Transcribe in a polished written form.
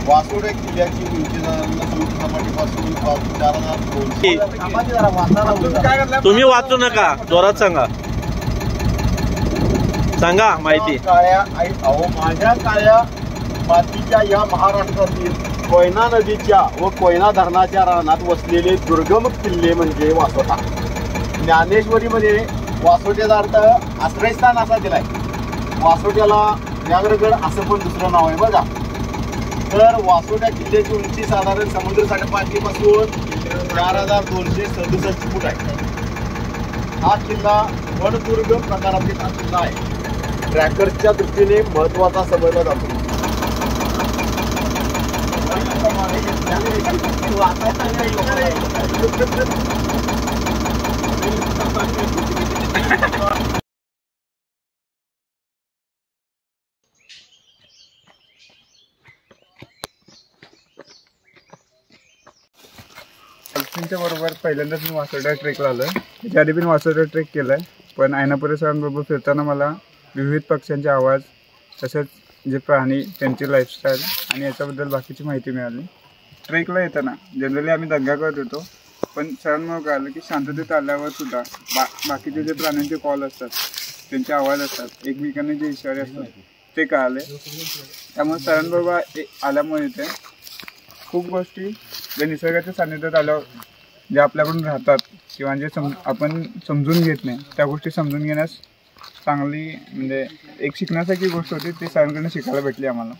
वासोटा किल्ल्याची उंची समुद्र सपाटीपासून 4200. तुम्ही वाचू नका, जोरात सांगा माहिती. माझ्या काळ्या मातीच्या या महाराष्ट्रातील कोयना नदीच्या व कोयना धरणाच्या रानात वसलेले दुर्गम किल्ले म्हणजे वासोटा. ज्ञानेश्वरीमध्ये वासोट्याचा अर्थ आश्रयस्थान असा दिलाय. वासोट्याला व्याघ्रगड असं पण दुसरं नाव आहे बघा. तर वासोटा किल्ल्याची उंची साधारण समुद्र सपाटीपासून 4267 फूट आहे. हा किल्ला वनदुर्ग प्रकारातील हा किल्ला आहे. ट्रॅकरच्या दृष्टीने महत्त्वाचा समजला जातो. बरोबर पहिल्यांदाच मी वासोटा ट्रेकला आलो. त्याच्या आधी पण वासोटा ट्रेक केला आहे, पण आयनापुरे सरांबरोबर फिरताना मला विविध पक्ष्यांचे आवाज, तसेच जे प्राणी त्यांची लाईफस्टाईल आणि याच्याबद्दल बाकीची माहिती मिळाली. ट्रेकला येताना जनरली आम्ही दंगा करत होतो, पण सरांमुळे कळालं की शांततेत आल्यावर सुद्धा बाकीचे जे प्राण्यांचे कॉल असतात, त्यांचे आवाज असतात, एकमेकांना जे इशारे असतात ते कळाले. त्यामुळे सरांबरोबर आल्यामुळे इथे खूप गोष्टी ज्या निसर्गाच्या सान्निध्यात आल्यावर जे आपल्याकडून राहतात किंवा जे आपण समजून घेत नाही त्या गोष्टी समजून घेण्यास चांगली म्हणजे एक शिकण्यासारखी गोष्ट होती. ती सरांकडून शिकायला भेटली आम्हाला.